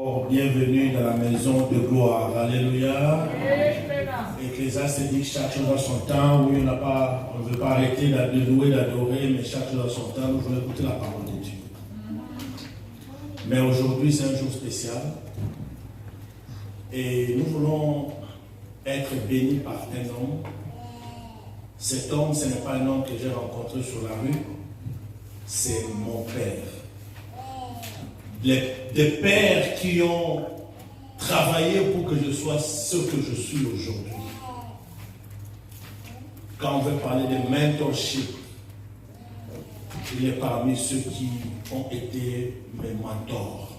Bienvenue dans la maison de gloire. Alléluia. Ecclésiaste dit que chaque chose a son temps. Oui, on ne veut pas arrêter de louer, d'adorer, mais chaque chose a son temps. Nous voulons écouter la parole de Dieu. Mais aujourd'hui, c'est un jour spécial. Et nous voulons être bénis par un homme. Cet homme, ce n'est pas un homme que j'ai rencontré sur la rue. C'est mon père. Des pères qui ont travaillé pour que je sois ce que je suis aujourd'hui. Quand on veut parler de mentorship, il est parmi ceux qui ont été mes mentors.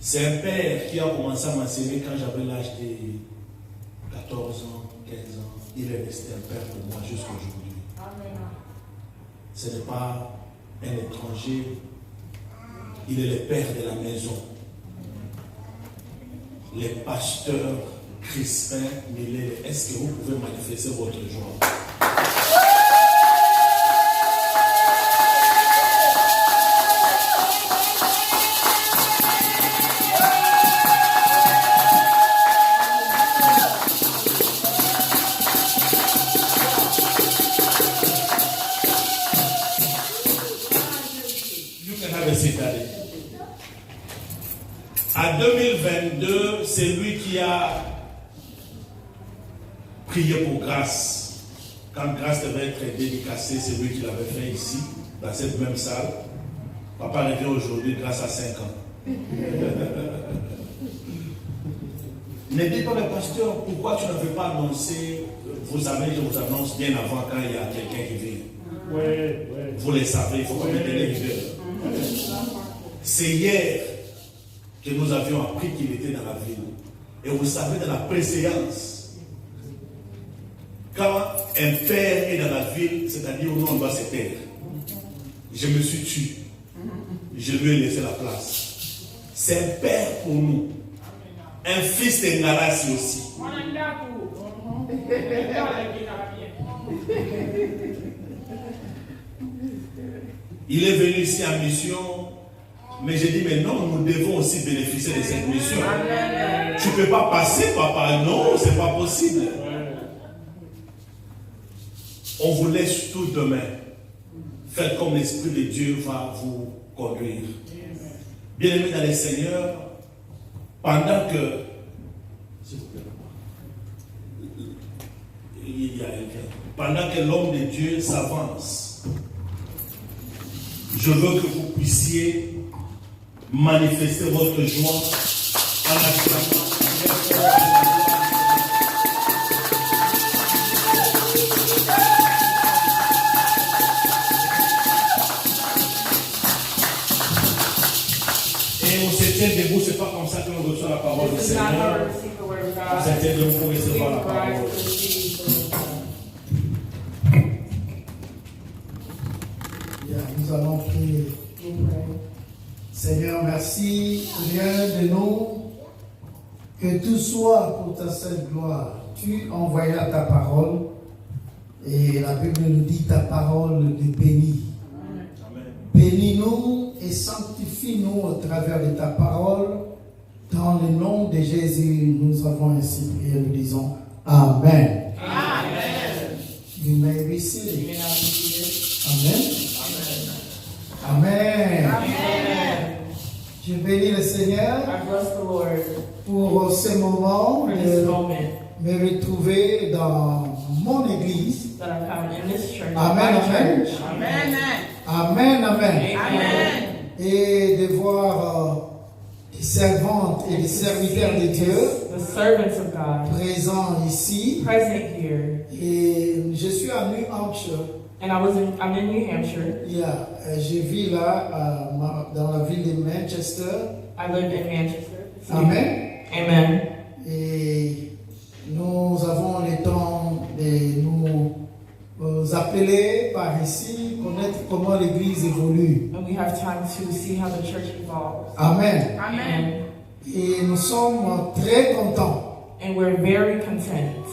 C'est un père qui a commencé à m'enseigner quand j'avais l'âge de 14 ans, 15 ans. Il est resté un père pour moi jusqu'à aujourd'hui. Ce n'est pas un étranger. Il est le père de la maison. Les pasteurs Crispin, Millet, est-ce que vous pouvez manifester votre joie? You can have a seat, Daddy. En 2022, c'est lui qui a prié pour grâce. Quand grâce devait être dédicacée, c'est lui qui l'avait fait ici, dans cette même salle. Papa revient aujourd'hui grâce à 5 ans. Ne dis pas, mais pasteur, pourquoi tu n'avais pas annoncé? Vous savez, je vous annonce bien avant quand il y a quelqu'un qui vient. Ouais. Vous le savez, il faut pas mettre les rigueurs. C'est hier que nous avions appris qu'il était dans la ville. Et vous savez, dans la préséance, quand un père est dans la ville, c'est-à-dire où on doit se taire, je me suis tué. Je lui ai laissé la place. C'est un père pour nous. Un fils de Ngarasi aussi. Il est venu ici en mission. Mais j'ai dit, mais non, nous devons aussi bénéficier de cette mission. Tu ne peux pas passer, papa. Non, ce n'est pas possible. On vous laisse tout demain. Faites comme l'Esprit de Dieu va vous conduire. Bien-aimés dans les Seigneurs, pendant que... S'il vous plaît, pendant que l'homme de Dieu s'avance, je veux que vous puissiez manifester votre joie en acclamant. Et on se tient debout, c'est pas comme ça que l'on reçoit la parole du Seigneur. On se tient debout pour recevoir la parole. Nous allons prier. Seigneur, merci, rien de nous, que tout soit pour ta sainte gloire. Tu envoyas ta parole, et la Bible nous dit ta parole de béni. Bénis-nous et sanctifie-nous au travers de ta parole. Dans le nom de Jésus, nous avons ainsi prié, nous disons Amen. Amen. You may be seated. Amen. Amen. Amen. Je bénis le Seigneur I bless the Lord pour ce moment for this de moment me retrouver dans mon église. that I found in this church. Amen, my amen. church. Amen. Amen, amen. Amen. Et de voir des servantes et des serviteurs de Dieu The servants of God présents ici. present here. Et je suis à New Hampshire. And I'm in New Hampshire. Yeah, je vis là dans la ville de Manchester. I live in Manchester. Amen. Amen. Et nous avons le temps de nous appeler par ici, connaître comment l'église évolue. And we have time to see how the church evolves. Amen. Amen. Et nous sommes très contents And we're very content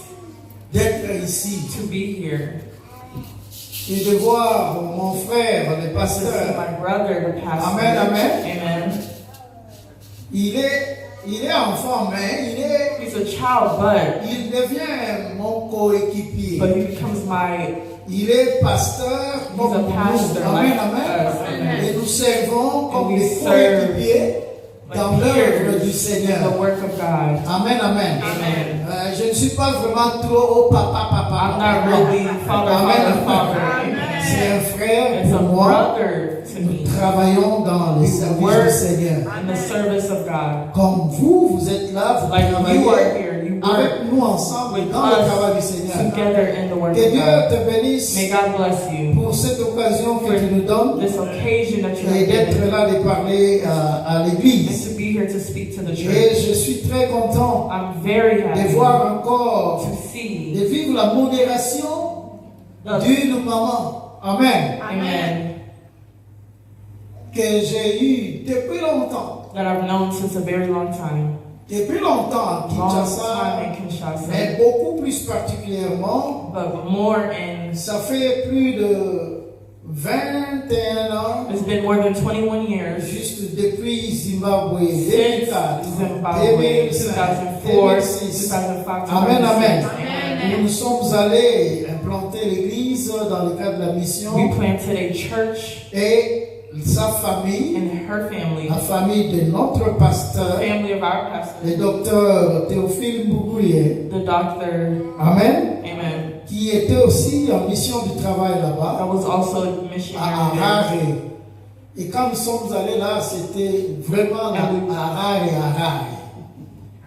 d'être ici to be here. et de voir mon frère, le To see pasteur. my brother, the pastor. Amen, amen. Amen. Il est enfant, mais He's a child, but il devient mon coéquipier. he becomes my. Il est pasteur comme He's a nous. pastor Amen, like amen. us. Amen. Et nous servons comme we des serve coéquipiers dans Like l'œuvre peers du in Seigneur. the work of God. Amen, amen. Amen. Je ne suis pas vraiment trop papa. I'm not really father. C'est un frère It's a pour moi. brother to Nous me travaillons dans les services work du Seigneur. in the service of God. Comme vous êtes là, vous Like you are travaillez here, you avec work nous ensemble with dans le travail du us Seigneur. together in the work Que of Dieu God. te bénisse May God bless you pour cette occasion que tu nous donnes this occasion that you et have d'être given là de parler à and l'église. to be here to speak to the Et church. je suis très content I'm very de happy voir encore, to see de vivre la modération d'une maman. Amen. Amen. Que j'ai eu depuis longtemps. That I've known since a very long time. Depuis longtemps à Long time Kinshasa, in Kinshasa. mais beaucoup plus particulièrement, But more in, ça fait plus de 21 ans, it's been more than 21 years juste depuis Zimbabwe, since 2004, Zimbabwe, 2004, 2006. 2005, Amen, amen. 2006. Nous sommes allés implanter l'église dans le cadre de la mission We planted a church et sa famille, and her family, la famille de notre pasteur, family of our pastor, le docteur Théophile Mbouguye, the doctor, amen, amen, qui était aussi en mission du travail là-bas, that was also a à missionary there. Harare. Et quand nous sommes allés là, c'était vraiment à Harare.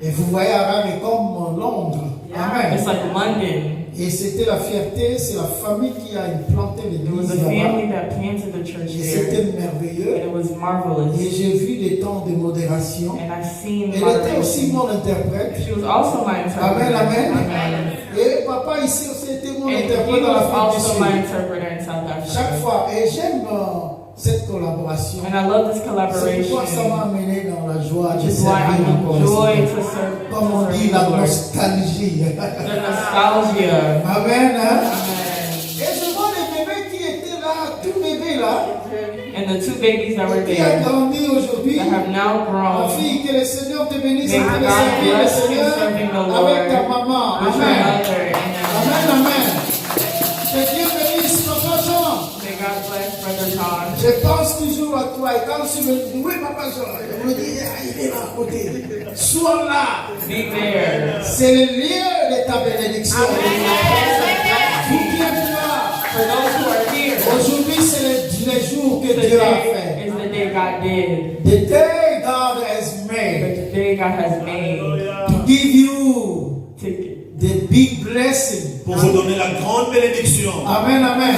Et vous voyez Harare comme Londres. Amen. It's like London. Et c'était la fierté, c'est la famille qui a implanté It was l'église a là-bas. family that planted the church Et there, c'était and merveilleux. it was Et marvelous. j'ai vu des temps de modération. And I've seen Elle était aussi moderation. mon interprète. She was also my interpreter. Amen, amen. Amen. Et papa ici aussi était mon And he interprète dans was l'Afrique du also Sud. my interpreter in South Chaque Africa. fois. Et j'aime cette collaboration. And I love this C'est collaboration, pourquoi ça m'a amené dans la joie de which is why servir I encore le enjoy Seigneur. to serve, Comme on dit, the la Lord. nostalgie. The nostalgia. Amen, hein? Amen. Et je vois les bébés qui étaient là, tout bébé là, And the two babies that were qui a there grandi aujourd'hui. that have now Ma grown fille, que le Seigneur te bénisse et May te God servir le bless you Seigneur serving the Lord avec ta maman. with your Amen. mother. Amen, Amen. amen. Que Dieu bénisse Papa Jean. May God bless Brother John. Je pense toujours à toi et quand tu me dis, oui Papa Jean, je me dis, ah, il est là à côté. Sois là. Be there. C'est le lieu de ta bénédiction. Vous qui êtes là, For those who are here, aujourd'hui c'est le jour que Dieu a today fait. is the day God did. The day God has made The day God has made to give you to the big blessing. Pour vous donner la grande bénédiction. Amen, amen. Ah,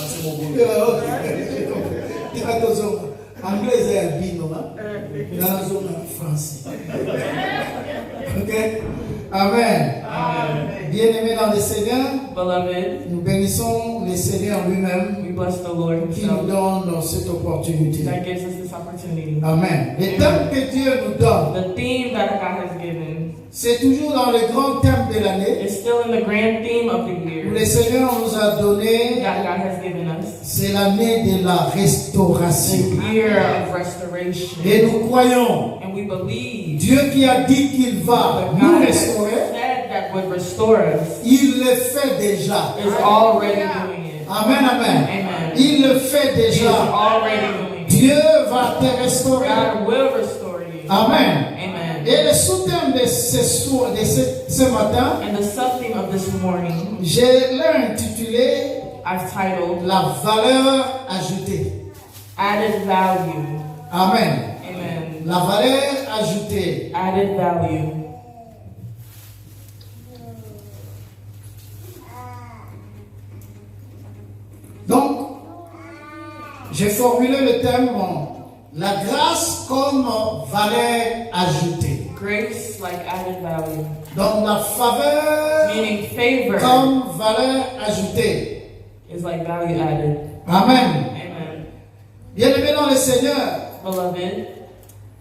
c'est mon bon. Anglais est albino, dans la zone française. Ok? Amen. Bien-aimés dans le Seigneur, beloved, nous bénissons le Seigneur lui-même we bless the Lord qui nous Himself donne cette opportunité. that gives us this opportunity. Amen. Le thème que Dieu nous donne, The theme that God has given c'est toujours dans le grand thème de l'année is still in the grand theme of the où year le Seigneur nous a donné, that God has given us. c'est l'année de la restauration. The year of restoration. Et nous croyons, And we believe Dieu qui a dit qu'il va that nous God has restaurer, said that would restore us il le fait déjà. is already doing it. Amen, amen. Amen. Il le fait He is déjà. already doing it. Dieu va te restaurer. God will restore you. Amen. Amen. Et le sous-thème de ce matin, And the sub-theme of this morning, je l'ai intitulé I've titled La valeur ajoutée. Added Value. Amen. Amen. La valeur ajoutée. Added Value. Donc, j'ai formulé le thème La grâce comme valeur ajoutée. Grace like added value. Donc, la faveur Meaning favor comme valeur ajoutée. is like value added. Amen. Amen. Bien-aimés dans le Seigneur, Beloved,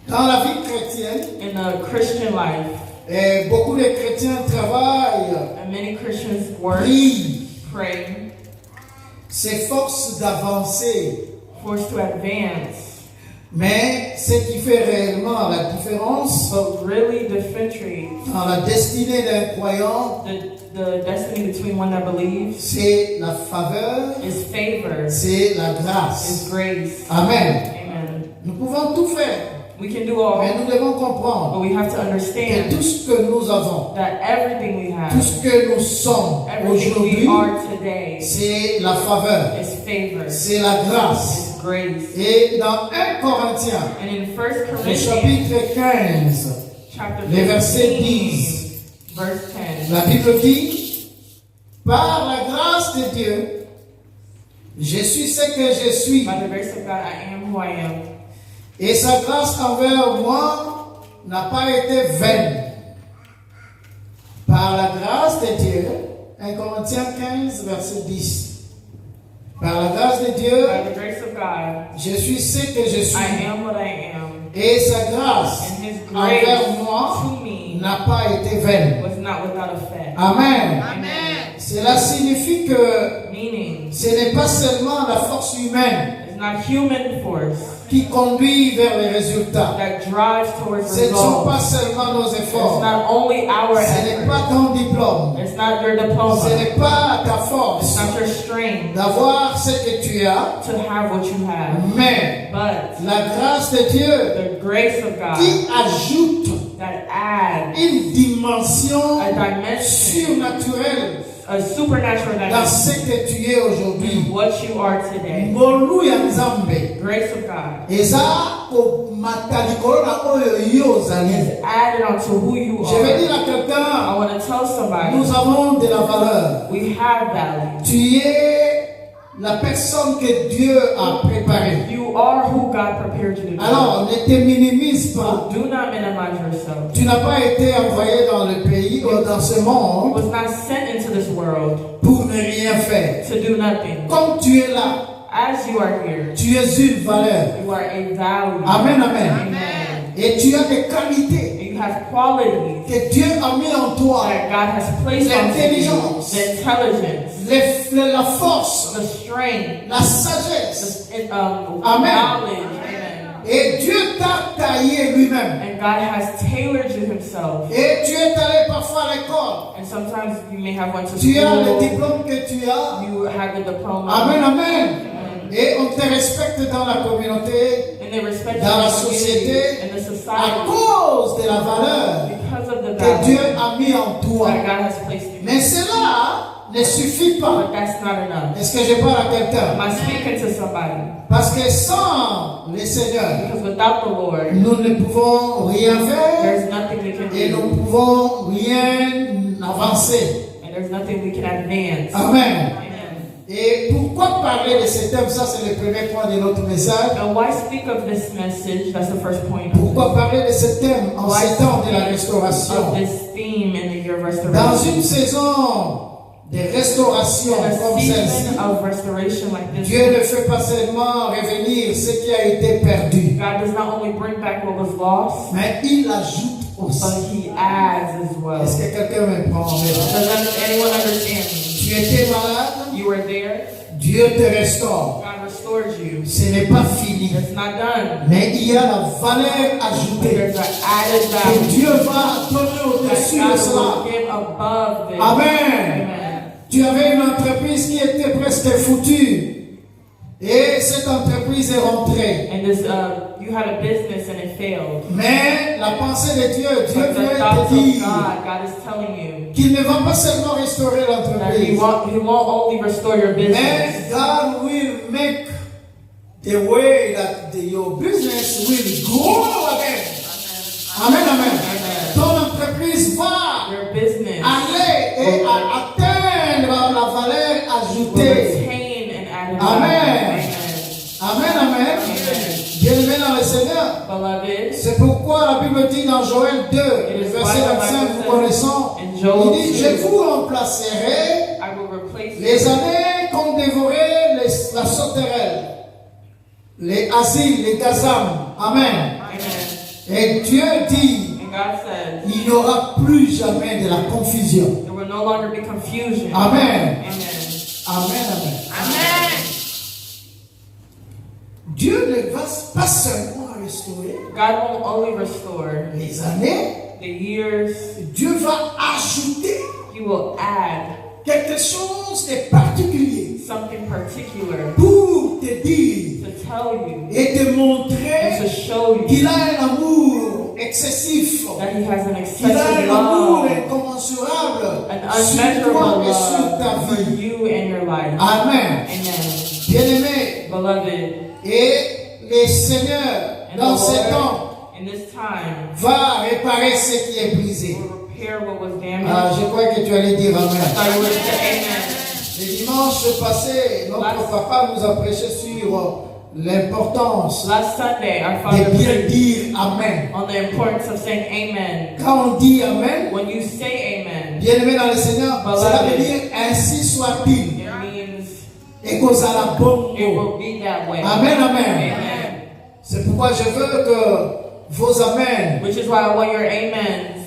dans la vie chrétienne, in the Christian life, et beaucoup de chrétiens travaillent, and many Christians work, prient, pray, s'efforcent d'avancer, forced to advance, Mais ce qui fait réellement la différence But really differentiates dans la destinée d'un croyant, the destiny between one that believes c'est la faveur, is favor, c'est la grâce. is grace. Amen. Amen. Nous pouvons tout faire, We can do all, mais nous devons comprendre but we have to que understand tout ce que nous avons, that everything we tout have, ce que nous sommes everything aujourd'hui, we are today, c'est la faveur, is favor, c'est la grâce. is grace. Et dans 1 Corinthiens, And in 1 le Corinthians chapitre 15, chapter les versets 15, 10, verse 10, la Bible dit, par la grâce de Dieu, je suis ce que je suis, by the grace of God, I am who I am. et sa grâce envers moi n'a pas été vaine. Par la grâce de Dieu, 1 Corinthiens 15, verset 10. Par la grâce de Dieu, By the grace of God, je suis ce que je suis, I am what I am. et sa grâce And His envers grace moi to me n'a pas été vaine. was not without effect. Amen. Amen. Cela signifie que Meaning, ce n'est pas seulement la force humaine it's not human force qui conduit vers les résultats. that drives towards Ce ne sont pas results. seulement nos It's efforts. not only our Ce n'est effort. pas ton diplôme. It's not your Ce diploma. n'est pas ta It's force not your strength d'avoir ce que tu as, to have what you have. mais But la grâce de Dieu the grace of God qui ajoute that adds une dimension a dimension, surnaturelle a supernatural dans dimension ce que tu es aujourd'hui. in what you are today. Ngolu ya Nzambe. Grace of God Eza komata likolo na oyo yo ozali. is added onto who you Je vais dire are. à I quelqu'un, want to tell somebody nous avons de la valeur. we have value. Tu es la personne que Dieu a préparée. You are who God prepared you to be. Alors, ne te minimise pas. Do not minimize yourself. Tu n'as pas été envoyé dans le pays ou dans ce You monde was not sent into this world pour ne rien faire. to do nothing. Comme tu es là, As you are here, tu es une valeur. you are a value. Amen, amen. Amen. Et tu as des qualités You have qualities que Dieu a mis en toi. that God has placed on you. L'intelligence. The intelligence, La force, the strength, la sagesse. the Amen. knowledge. Amen. Et Dieu t'a taillé lui-même. And God has tailored you Himself. Et tu es allé parfois à l'école. And sometimes you may have went to Tu as le school. diplôme que tu as. You have the diploma. Amen, amen. Amen. Et on te respecte dans la communauté And they respect dans you la in the community, société in the à society cause de la valeur because of the que Dieu value a mis en toi. that God has placed in you. Mais cela ne suffit pas. But that's not enough. Est-ce que je parle à quelqu'un? Am I speaking to somebody? Parce que sans le Seigneur, Because without the Lord, nous ne pouvons rien faire there's nothing we can et do. nous ne pouvons rien avancer. And there's nothing we can advance. Amen. Amen. Et pourquoi parler de ce thème? Ça, c'est le premier point de notre message. And why speak of this message? That's the first point. Pourquoi parler de ce thème en Why ces temps de la speak restauration? of this theme in the year of Dans restoration? une saison de restauration In a comme celle-ci, season of restoration like this, Dieu ne fait pas seulement revenir ce qui a été perdu, God does not only bring back what was lost, mais il ajoute but aussi. He adds as well. Est-ce que quelqu'un me prend en main? Does anyone understand me? Tu étais malade, You were there. Dieu te restaure. God restored you. Ce n'est pas fini, It's not done. mais il y a la valeur But ajoutée there's an added que value Dieu va donner au-dessus de that God cela. will give above this. Amen. Amen. Tu avais une entreprise qui était presque foutue. Et cette entreprise est rentrée. And this, you had a business and it failed. Mais la pensée de Dieu, Dieu But the veut thoughts te of dire God is telling you qu'il ne va pas seulement restaurer that He l'entreprise, won't only restore your mais business, God will make the way that your business will grow again. Amen, amen. Amen. Ton entreprise va Your business aller et atteindre la valeur will ajoutée. retain and added Amen. value. Amen, amen. Bien-aimé dans le Seigneur. Beloved, C'est pourquoi la Bible dit dans Joël 2, le verset 25, nous connaissons, il dit, je vous remplacerai I will replace les you années qu'ont dévoré la sauterelle, les asiles, les gazam. Amen. Amen. Et Dieu dit, And God said, il n'y aura plus jamais de la confusion. there will no longer be confusion. Amen. Amen. Amen, amen. Amen. Dieu ne va pas seulement restaurer God won't only restore les années, the years, Dieu va ajouter He will add quelque chose de particulier something particular pour te dire to tell you et te and to montrer show you qu'il a un amour excessif, that He has an qu'il a excessive un amour love, incommensurable an sur unmeasurable toi et sur ta love for vie. you and your life. Amen. Amen. Bien-aimé, Beloved, et le Seigneur, and dans the ce Lord, temps, in this time, va réparer ce qui est brisé. will repair what was Ah, damaged. je crois que tu allais dire Amen. I would say amen. Le dimanche passé, notre papa nous a prêché sur l'importance Last Sunday, our Father de bien prayed dire Amen. on the importance of saying amen. Quand on dit Amen, When you say amen, bien-aimé dans le Seigneur, cela veut dire ainsi soit-il. it means Et cause à la bonne it mot. will be that way. Amen, amen. Amen. C'est pourquoi je veux que vos Amen Which is why I want your amens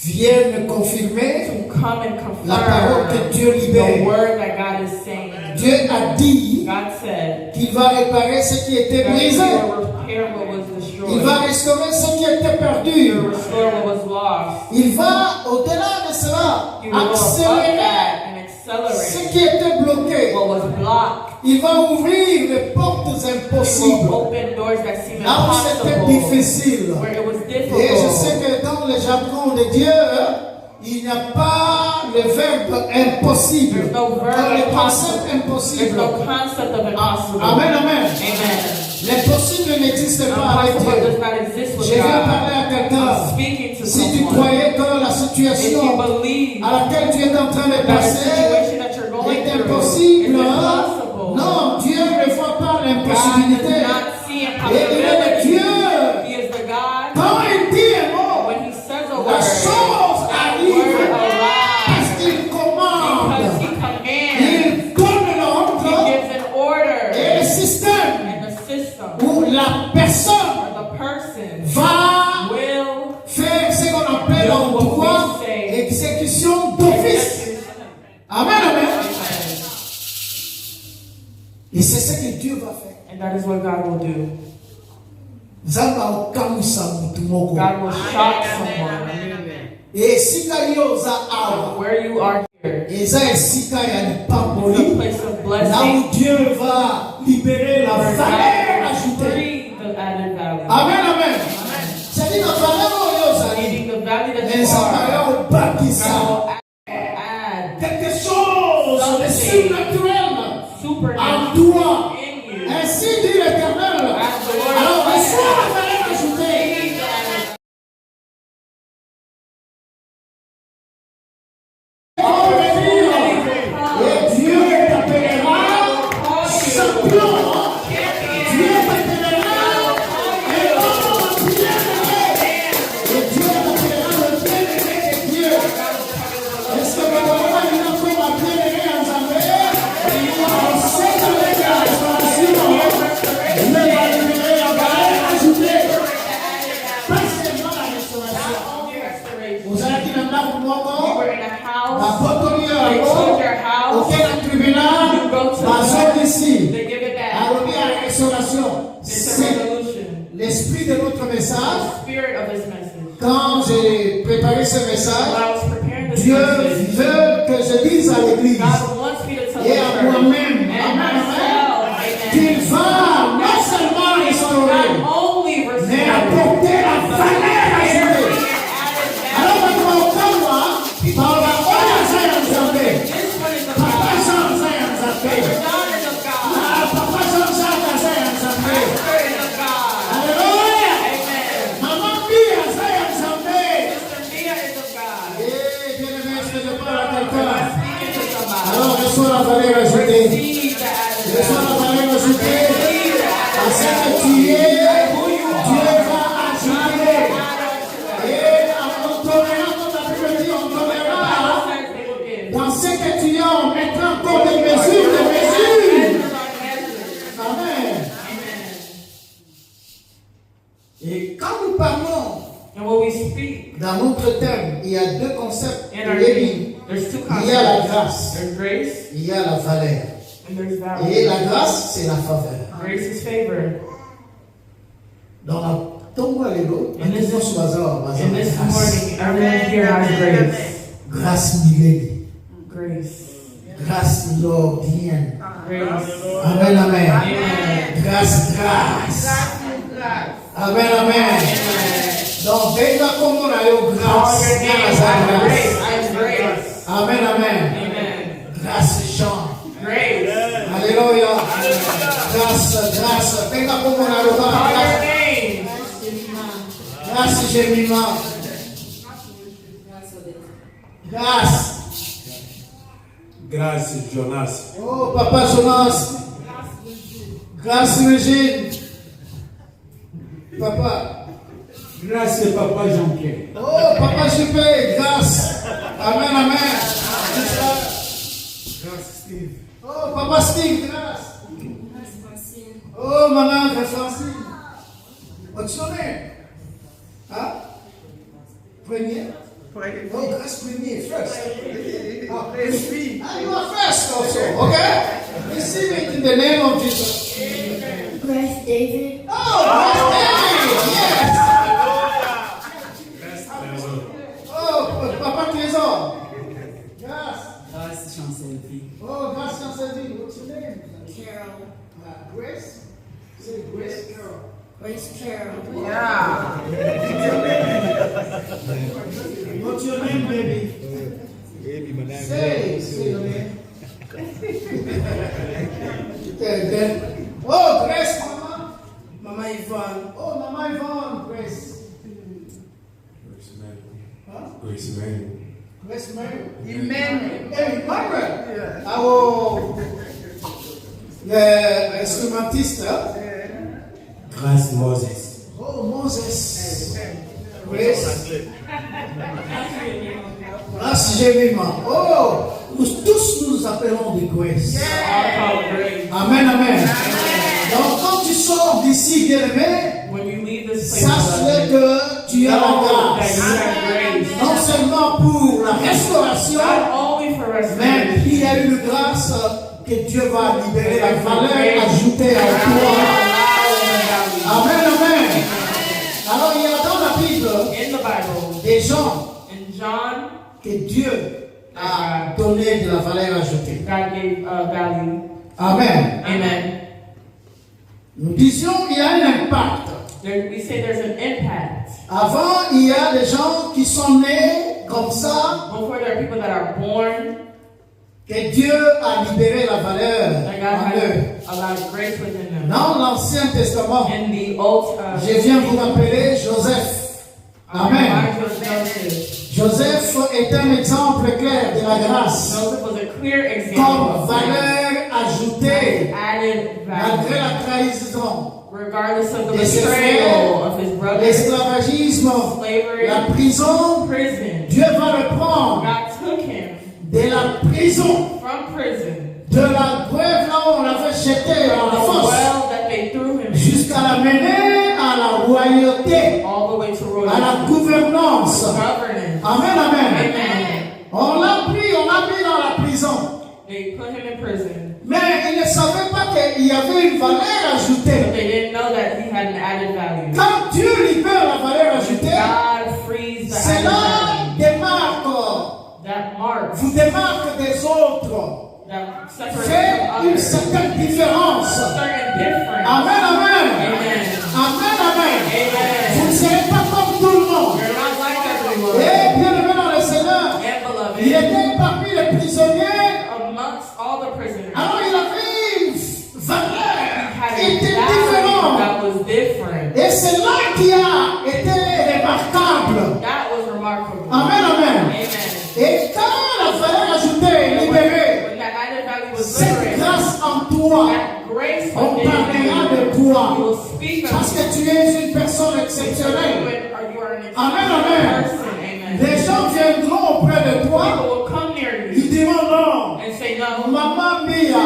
viennent confirmer to come and la parole confirm que Dieu the libère. word that God is saying. Dieu a dit God said qu'il va réparer ce qui était that He brisé. will repair what was Il va destroyed. restaurer ce qui était He perdu. will restore what was lost. Il va, au-delà de cela, He will go above accélérer that and ce accelerate qui était bloqué. what was blocked. Il va ouvrir les portes He will impossibles. open doors that seem Là où c'était impossible, difficile. where it was Et je sais difficult. que dans le jargon de Dieu, il n'y a pas le verbe impossible. There's no verb Dans le impossible. concept There's impossible. no concept of impossible. Amen, amen. Amen. L'impossible n'existe pas avec Impossible Dieu. does not exist with Je viens parler God. à quelqu'un. I'm speaking to Si tu someone. croyais que la If you situation believe à laquelle tu es en train de that the passer situation that you're going est through is impossible, impossible, non, Dieu ne voit pas God l'impossibilité. does not see Et il est le impossibility. Dieu. He is the God. Quand il dit un mot, When He says a la word, chose that arrive word parce arrives qu'il because commande. He commands. Il donne He l'ordre gives an order, et le système and the system où la personne or the person va will faire ce qu'on appelle en droit exécution d'office. Amen, amen. Et c'est ce que Dieu va faire. And that is what God will do. Zamba ukamusa mtu moko. God will shock someone. Et sika yoza awa. Where you are here Eza esika ya is a lipamboli. place of Là blessing. où Dieu va libérer la Where valeur God will ajoutée. free the added value. Amen, amen. C'est-à-dire la valeur yoza. Meaning the value that Mais you ça are, va au bâtisse. God will add Quelque chose de surnaturel en supernatural toi. in you. Ainsi dit l'Éternel. As the Lord Alors said, reçois la valeur ajoutée. receive the added Oh, et Dieu t'appellera champion. Dieu t'appellera et non bien-aimé. Et Dieu t'appellera le bien-aimé de Dieu. Est-ce que vous voyez une enfant à bien-aimé en Zambé? On sait qu'avec la restauration, Dieu va libérer la valeur ajoutée. Pas seulement la restauration. Vous allez dire maintenant pour You moi, were in a house, apotoli they yako took your house, auquel tribunal bazali ici they give it back. alobi ya restauration. It's a C'est resolution. l'esprit de notre message. The spirit of His message. Quand j'ai préparé ce message, When I was preparing this Dieu message, veut que je dise à l'église God wants me to tell the et à church moi-même, and amen, myself, qu'il amen, va non seulement restaurer, not only restore, mais apporter la valeur ajoutée. Alors maintenant, quand moi, par la oya Zion Zambé, this one is of Papa God. Jean Zion Zambé, The God is of God. Papa Jean Zion Zambé, The Spirit is of God. Alléluia, Amen. Maman Bia Zion Zambé. Mr. Mia is of God. Eh, bien-aimé, est-ce que je parle à quelqu'un? Speaking to somebody. Alors, reçois la valeur ajoutée. Receive the added Reçois la value. valeur ajoutée. Receive the À added ce que value. tu es, Who you Dieu are. va ajouter. Et en tolérant, comme la Bible dit, on tolérera. God says they will give. Dans ce que tu as, on mettra encore des mesures, des mesures. Measures are measures. Amen. Amen. Et quand nous parlons And when we speak dans notre thème, il y a deux concepts. in our Il meeting, there's two y a la concepts. grâce, There's grace il y a la valeur. and there's Et value. la grâce, c'est la faveur. Grace is favor. Dans And this morning, everyone here has grace. Grâce millénaire. Grace. Grâce millénaire. Grace. Amen, amen. Amen. Grâce. Amen, amen. Donc, dès comme on a eu Call your name. I have grace. grâce. I have grace. Amen, amen. Amen. Grâce Jean. Grace. Alléluia. Grâce. Dès comme on a eu Call your grâce. name. Grâce Jémima. Grâce. Grâce, Jonas. Oh, Papa Jonas. Grâce Régine. Papa. Grâce, Papa Jean-Pierre. Oh, Papa JP. Grâce. Amen, amen. Grâce, Steve. Oh, Papa Steve. Grâce. Oh, Maman Francine. What's your name? Hein? Premier? Oh, grâce premier. First. Ah, you are first also. Okay? Receive it in the name of Jesus. Grace David. Oh, Grace David. Yes. Oh, Papa Trésor. Grâce. Grâce, Chancel-Vie. Oh, Grâce Chancel-Vie. What's your name? Carol. Grace? Say Grace Carol. Grace Carol. Yeah. What's your name, baby? Say your name. Then, oh, Grace, Mama. Mama Yvonne. Oh, Mama Yvonne, Grace. Huh? Grace Emmanuel. Grace Mary. Amen. Hey, Emmanuel. Oh, l'instrumentiste. Grâce Moses. Oh, Moses. Grace. Grâce Jémima. Oh, nous tous nous appelons de Grace. All call grace. Amen, amen. Donc, quand tu sors d'ici, bien-aimé, When you leave this place, sache que tu as la know that grâce. you have grace. Non seulement pour la restauration, Not only for mais restoration. il y a une grâce que Dieu va libérer la valeur ajoutée à toi. Amen, amen. Alors, il y a dans la Bible In the Bible, des gens in John, que Dieu a donné de la valeur ajoutée. God gave value. Amen. Amen. Nous disions qu'il y a un impact. We say there's an impact. Avant, il y a des gens qui sont nés comme ça, Before there are people that are born, que Dieu a libéré la valeur that God en eux. has a lot of grace within them. Dans l'Ancien Testament, In the Old je viens vous rappeler Joseph. Amen. Joseph. Joseph est un exemple clair de la grâce Joseph was a clear example comme of grace. valeur ajoutée Added malgré value. la trahison, Regardless of the de ses betrayal frères, of his brothers, l'esclavagisme, slavery, la prison. prison. Dieu va le prendre God took him de la prison, from prison, de la grève là où on l'avait jeté à la the fosse, well that they threw him in, jusqu'à l'amener à la royauté, all the way to à la royalty, gouvernance. governance. Amen, amen. Amen. On l'a pris, on l'a mis dans la prison. They put him in prison, Mais il ne savait pas qu'il y avait une valeur but ajoutée. they didn't know that he had an added value. Quand Dieu libère la valeur ajoutée, God frees the cela added value. démarque, That marks, vous démarque des autres. that separates Fait from une others. certaine différence. Certain difference. Amen, amen. Amen. Amen, amen. Vous Amen. ne serez pas comme tout le monde. You're not like everyone. Et bien aimé dans le Seigneur, And il beloved, était parmi les prisonniers. amongst all the prisoners, Alors il avait une valeur had qui a était value différente. that was different. Et c'est là qui a été remarquable. That was remarkable. Amen, amen. Amen. Et quand la valeur ajoutée est libérée, When that added value was cette liberated, grâce en toi, that grace on within parlera you, de toi. you will speak Parce of que tu es une personne exceptionnelle. you are an Amen, exceptional amen. person. Amen. Les gens viendront auprès de toi, People will come near ils you diront non. and say, no, Maman Mia,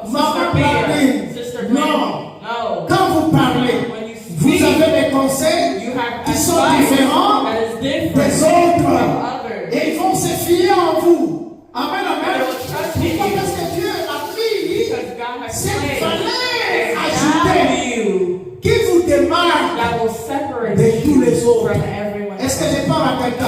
Sister Maman Mia, Blandine, Sister non. Blandine, no. Quand vous parlez, When you vous speak, avez des conseils you have qui sont advice différents that is different des autres. from others. Et ils vont se fier en vous. Amen, amen. They will trust in Pourquoi? you. Parce que Dieu a mis Because God has cette placed valeur a ajoutée value qui vous démarque that will separate de tous les you autres. from everyone Est-ce que else. je parle à quelqu'un?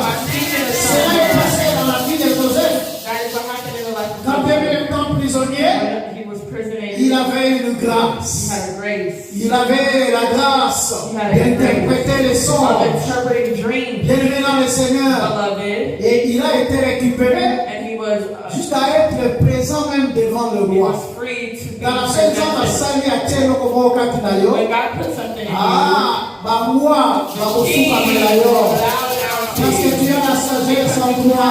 Cela est passé dans la vie de Joseph. That is what happened in the life of Quand Joseph. il était prisonnier, When he was prisoner, il avait une he grâce. had a grace Il avait la grâce d'interpréter les of songes. interpreting dreams, Bien aimé dans le Seigneur. beloved, Et il a été récupéré and he was jusqu'à être présent même devant le he roi. was free to be Dans la saison de presented. Sali à Tieno comme au Katinayo, When God put something in ah, bah moi, bah au you, He souka will melayo. allow down Parce que tu as la sagesse en you toi.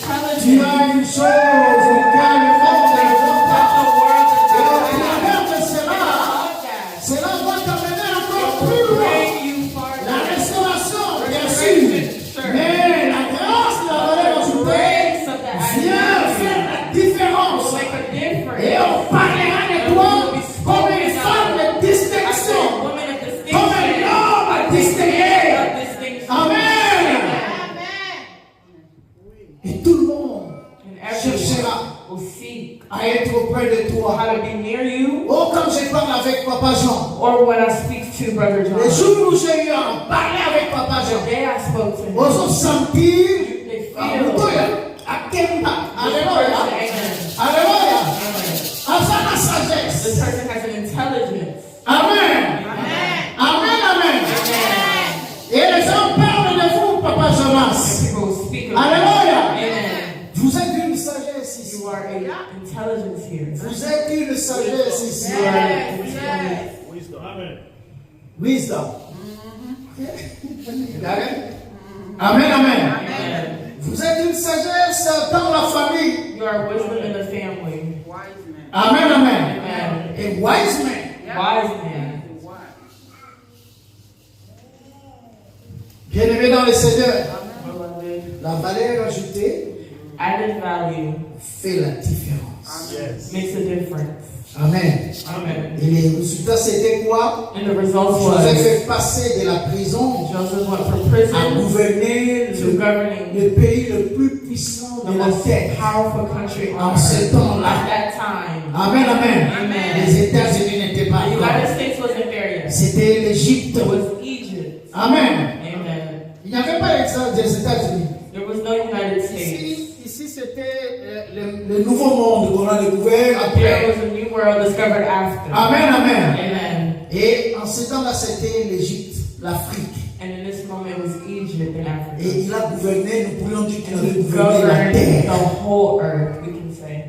have an Tu intelligence. as une chose auquel le monde ne veut pas. The words of Et au God travers de cela, podcast cela va t'amener encore plus loin. bring you La farther. restauration, bien sûr. Mais la grâce de la valeur ajoutée Grace of the vient faire la différence. will make a difference. Et on parlera de toi comme une femme de As a distinction. woman of distinction, Comme un homme a distingué. of distinction. Amen. Et tout le monde And everyone cherchera will seek à être auprès de toi. how to be near you, Oh, comme je parle avec Papa Jean. or when I speak to Brother John. Le jour où j'ai eu à parler avec Papa The Jean, day I spoke to him, on sentir they à feel Akemba. this Alléluia. person, Alléluia. amen. Afin la This sagesse. person has an intelligence. Amen. Amen. Amen. Et les gens parlent de vous, Papa And Jonas. people will speak of Alléluia. Amen. Vous êtes une sagesse ici. You are an intelligence here. Vous êtes une sagesse ici. You are an intelligence. Wisdom. Amen, amen. Amen. Vous êtes une sagesse dans la famille. You are wisdom in the family. Amen, amen. Amen. A wise man. Wise man. Bien-aimé dans le Seigneur, Beloved. la valeur ajoutée Added value fait la différence. makes a difference. Amen. Amen. Et les résultats, c'était quoi? And the results Joseph was est passé de la prison Joseph went from à prison gouverner to governing le pays le plus puissant the de la most terre. powerful country on En ce earth. temps-là. At that time, Amen, amen. Amen. Les États-Unis n'étaient pas the United là. States wasn't there yet. C'était l'Égypte. It was Egypt. Amen. Amen. Il n'y avait pas l'exemple des États-Unis. There was no United States. Ici c'était le nouveau monde qu'on a découvert There après. was a new world discovered after. Amen, amen. Amen. Et en ce temps-là, c'était l'Égypte, l'Afrique. And in this moment, it was Egypt and Africa. Et il a gouverné, nous pourrions dire qu'il avait He gouverné la governed the terre. whole earth, we can say.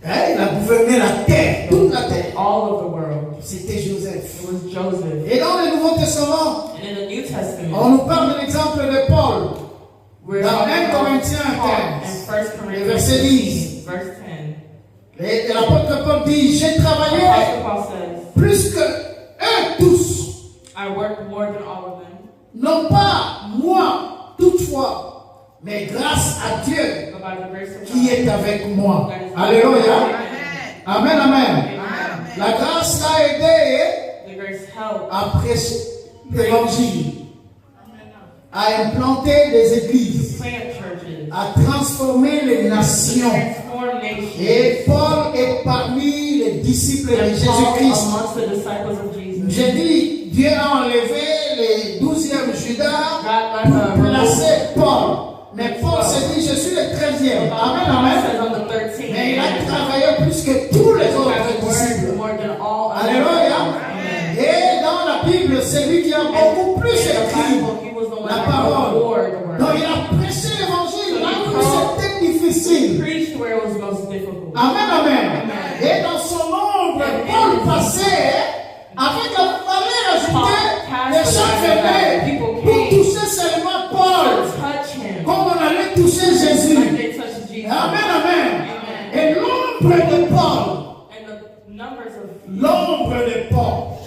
Hein, il a gouverné la terre, toute la terre. All of the world. C'était Joseph. It was Joseph. Et dans le Nouveau Testament, And in the New on Testament, nous parle de l'exemple de Paul. we're Dans talking 1 about Corinthiens Paul 15, in 1 le Corinthians verset 10. 15, verse 10. Et l'apôtre Paul dit, j'ai travaillé Apostle Paul says, plus que eux tous. I worked more than all of them, Non pas moi, toutefois, mais grâce à Dieu but by the grace of qui God. est avec moi. that is Alléluia. Amen. Amen, amen. Amen. La grâce l'a aidé The grace helped à prêcher l'évangile, à implanter des églises, plant churches, à transformer les nations. transform nations, Et Paul est parmi les disciples de and Paul Jésus-Christ. amongst the disciples of Jesus. J'ai dit, Dieu a enlevé les 12e Judas God pour left placer Paul. Mais Paul s'est dit, je suis le 13e. Amen, amen. says on the 13th. Mais il a travaillé plus que tous les autres disciples. More than all others. Alléluia. Amen. Et dans la Bible, c'est lui qui a beaucoup plus In the écrit Bible, he was the one la that parole. poured the word. Donc il a prêché l'évangile là où c'était difficile. Preached where it was most difficult. Amen, amen. Amen. Et dans son ombre, Paul passait avec la valeur ajoutée. Les gens venaient pour toucher seulement Paul, Touch him. comme on allait toucher Jésus. Like they touched Jesus. Amen, amen. Amen. Et l'ombre de Paul, And the numbers of l'ombre de Paul,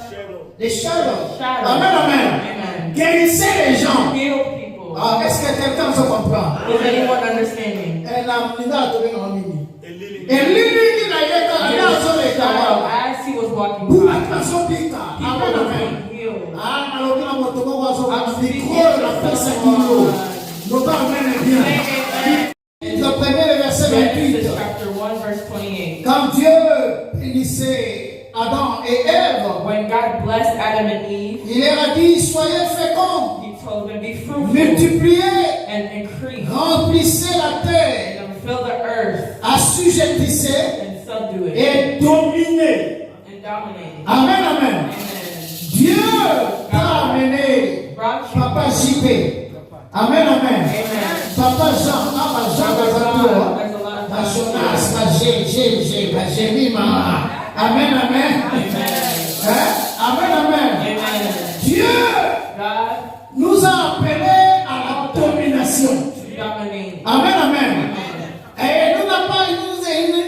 les shadows. shadows. Amen, amen. Amen. Guérissait les gens. Heal people. Ah, est-ce que quelqu'un se comprend? Is anyone understanding? Et la mlinga a trouvé en ligne. Et l'île qui n'a pas été à son état. As he was walking Pour by, être son bika. people Amen, were amen. being healed. Ah, alors que la moto va se I'm faire speaking micro, la to personne someone. qui nous parle bien. Amen. Le premier, le verset Genesis 28. chapter 1, verse 28. Quand Dieu bénissait Adam et Ève, when God blessed Adam and Eve, il leur a dit, soyez féconds, He told them, be fruitful multipliez, and increase remplissez la terre, and fill the earth assujettissez and subdue it et dominez. and dominate it. Amen, amen. Amen. Dieu t'a amené, Brought you. Papa JP. Amen, amen. Amen. Papa Jean, Papa Jean, There's a Papa lot of Ma Jonas, ma G, ma Jémima. Amen, amen. Amen. Hein? Amen, amen. Amen. Dieu God nous a appelés à la domination. to dominate. Amen, amen. Et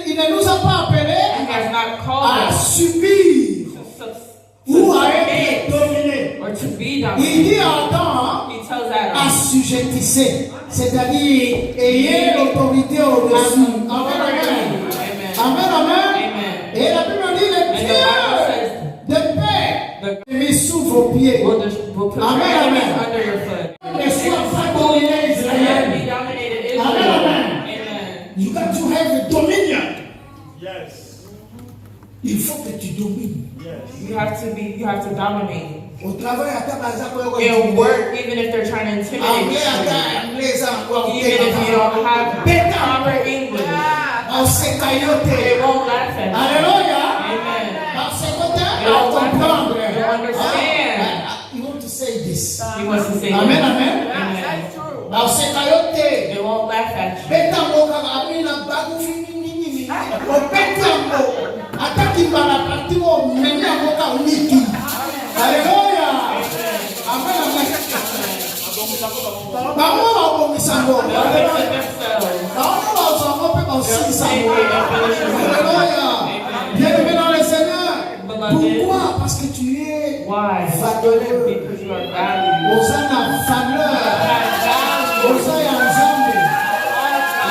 il ne nous a pas appelés He has not called à us subir ou à être submit dominés. or to be Il dominated. dit à Adam, He tells Adam, assujettissez, c'est-à-dire ayez l'autorité au-dessus. Amen, amen. Amen. Amen, amen. Amen. Et la Bible dit le And the Bible pied says, de paix the mis sous vos pieds. will put your Amen, enemies amen. under your foot. Ne sois pas dominé, And Israël. be dominated Amen, Israel. amen. Amen. You got to have a dominion. Yes. Il faut que tu domines. You have to dominate. Au travail, à ta base, In work, even if they're trying to intimidate anglais, you, anglais, even if you don't have proper English, on s'est cailloté. they won't laugh at you. Alléluia. Amen. Parce que They won't laugh at you. They understand. You want to say this. He wants to say Amen, that. amen. Amen. On s'est cailloté. They won't laugh at you. Betango kaka amina bagu fini. O betango. Ataki bana patimo menya moka uniki. Alléluia. Amen, amen. Bango ba bomisango. They'll fix it themselves. Bango ba zango pe ba They'll sisa. take it and finish it. Alléluia. Bien-aimé dans le Seigneur. Beloved, Pourquoi? Parce que tu es why? valeur. Because you are valued. Osana valeur. God values. Osaya nzambe.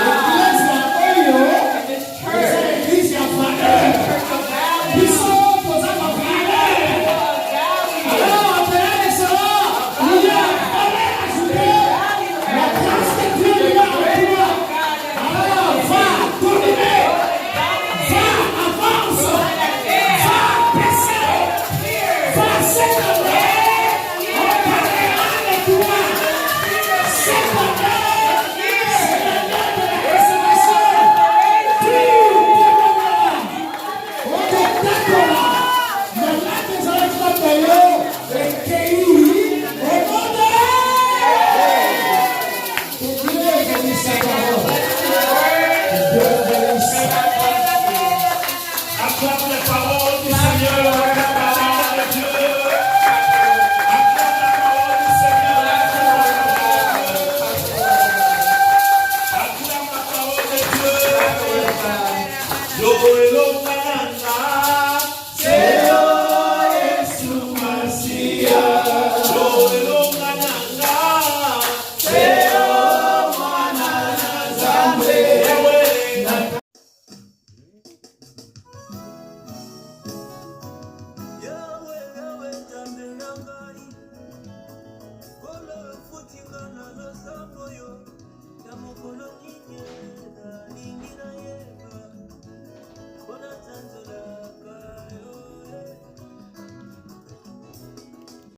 L'église ya oyo. In this church, Eza l'église ya valeur. church of value. Biso toza na valeur. Alors, appelez cela. Il y a valeur ajoutée. La grâce de Dieu est là avec toi. Alors, va, dominer. Va, avance. Va, baisser. Va, s'élever. On parlera avec toi. Cette année, c'est l'année de la restauration. Tout développement. On te décolle. Maintenant, tes enfants payés, les pays, au monde. Que Dieu bénisse sa parole. Que Dieu bénisse. Acclame les paroles du Seigneur. Acclame la parole de Dieu. Acclame la parole du Seigneur. Acclame la parole de Dieu. Yo,